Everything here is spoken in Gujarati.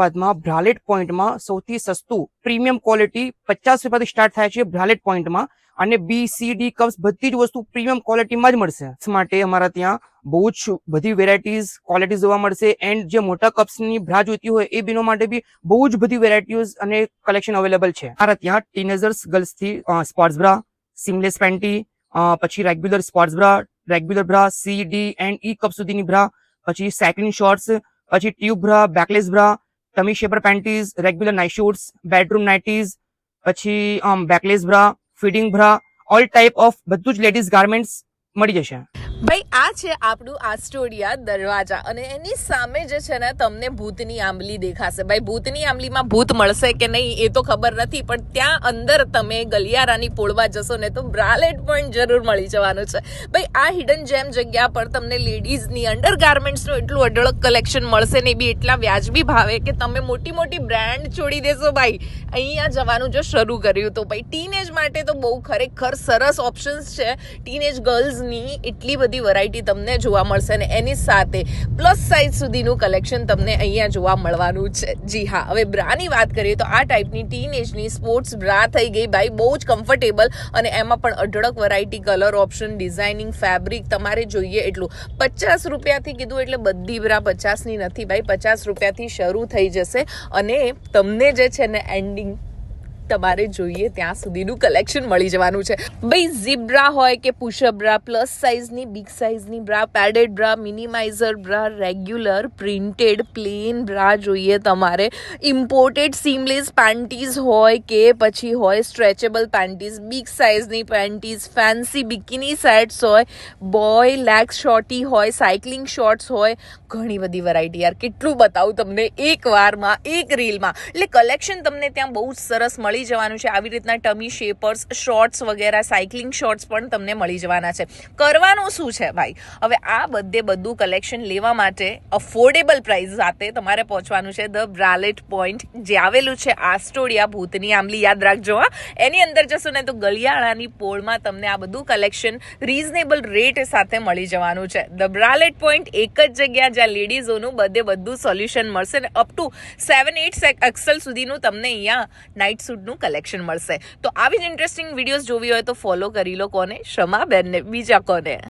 બાદમાં બ્રાલેટ પોઈન્ટમાં સૌથી સસ્તું પ્રીમિયમ ક્વોલિટી 50 રૂપિયાથી સ્ટાર્ટ થાય છે બ્રાલેટ પોઈન્ટમાં, અને બી સી ડી કપ્સ બધી જ વસ્તુ પ્રીમિયમ ક્વોલિટીમાં જ મળશે. માટે અમારા ત્યાં બહુ જ બધી વેરાયટીઝ ક્વોલિટી જોવા મળશે. એન્ડ જે મોટા કપ્સની બ્રા જોઈતી હોય એ બીનો માટે બી બહુ જ બધી વેરાયટીઝ અને કલેક્શન અવેલેબલ છે. અમારા ત્યાં ટીનેજર્સ ગર્લ્સથી સ્પોર્ટ્સ બ્રા, સિમલેસ પેન્ટી, પછી regular sports bra, regular bra, C D and E cup સુધીની બ્રા, પછી સાયકલિંગ શોર્ટ્સ, પછી tube bra, backless bra, tummy shaper panties, regular night suits, bedroom nighties, પછી backless bra, feeding bra, all type of બધું જ લેડીઝ ગાર્મેન્ટ્સ મળી જશે. ભાઈ આ છે આપણું આસ્ટોડિયા દરવાજા, અને એની સામે જે છે ને તમને ભૂતની આંબલી દેખાશે. ભાઈ ભૂતની આંબલીમાં ભૂત મળશે કે નહીં એ તો ખબર નથી, પણ ત્યાં અંદર તમે ગલિયારાની પોળવા જશો ને તો બ્રાલેટ પોઈન્ટ જરૂર મળી જવાનું છે. ભાઈ આ હિડન જેમ જગ્યા પર તમને લેડીઝની અંડર ગાર્મેન્ટ્સનું એટલું અઢળક કલેક્શન મળશે ને, બી એટલા વ્યાજબી ભાવે કે તમે મોટી મોટી બ્રાન્ડ છોડી દેશો. ભાઈ અહીંયા જવાનું જો શરૂ કર્યું તો ભાઈ ટીનેજ માટે તો બહુ ખરેખર સરસ ઓપ્શન્સ છે. ટીનેજ ગર્લ્સની એટલી બધી વેરાયટી તમને જોવા મળશે, અને એની સાથે પ્લસ સાઇઝ સુધીનું કલેક્શન તમને અહીંયા જોવા મળવાનું છે. જી હા, હવે બ્રાની વાત કરીએ તો આ ટાઈપની ટીનેજની સ્પોર્ટ્સ બ્રા થઈ ગઈ ભાઈ, બહુ જ કમ્ફર્ટેબલ, અને એમાં પણ અઢળક variety, colour option, designing, fabric તમારે જોઈએ એટલું. 50 રૂપિયાથી કીધું એટલે બધી બ્રા 50ની નથી ભાઈ, 50 રૂપિયાથી શરૂ થઈ જશે, અને તમને જે છે ને એન્ડિંગ તમારે જોઈએ ત્યાં સુધીનું કલેક્શન મળી જવાનું છે. ભાઈ ઝીપ બ્રા હોય કે પુશઅપ બ્રા, પ્લસ સાઇઝની, બિગ સાઇઝની bra, padded bra, minimizer bra, regular, printed, plain bra જોઈએ તમારે, ઇમ્પોર્ટેડ સીમલેસ પેન્ટીઝ હોય કે પછી હોય સ્ટ્રેચેબલ પેન્ટીઝ, બિગ સાઇઝની પેન્ટીઝ, ફેન્સી બિકિની સેટ્સ હોય, બોય લેગ શોર્ટી હોય, સાયકલિંગ શોર્ટ્સ હોય, ઘણી બધી વેરાયટી. યાર કેટલું બતાવું તમને એક વારમાં, એક રીલમાં. એટલે કલેક્શન તમને ત્યાં બહુ જ સરસ મળી જવાનું છે. આવી રીતના ટમી શેપર્સ, શોર્ટ્સ વગેરે, સાયકલિંગ શોર્ટ્સ પણ તમને મળી જવાના છે. કરવાનું શું છે ભાઈ, હવે આ બધું કલેક્શન લેવા માટે અફોર્ડેબલ પ્રાઇસ સાથે તમારે પહોંચવાનું છે ધ બ્રાલેટ પોઈન્ટ, જે આવેલું છે આસ્ટોડિયા ભૂતની આંબલી. યાદ રાખજો હા, એની અંદર જશો ને તો ગલિયાળાની પોળમાં તમને આ બધું કલેક્શન રીઝનેબલ રેટ સાથે મળી જવાનું છે. ધ બ્રાલેટ પોઈન્ટ એક જ જગ્યા જ્યાં લેડીઝોનું બધું સોલ્યુશન મળશે, ને અપ ટુ 7-8 એક્સેલ સુધીનું તમને અહીંયા નાઇટ સૂટનું કલેક્શન મળશે. તો આવી જ ઇન્ટરેસ્ટિંગ વિડીયોઝ જોવી હોય તો ફોલો કરી લો. કોને? શમાબેનને, બીજા કોને.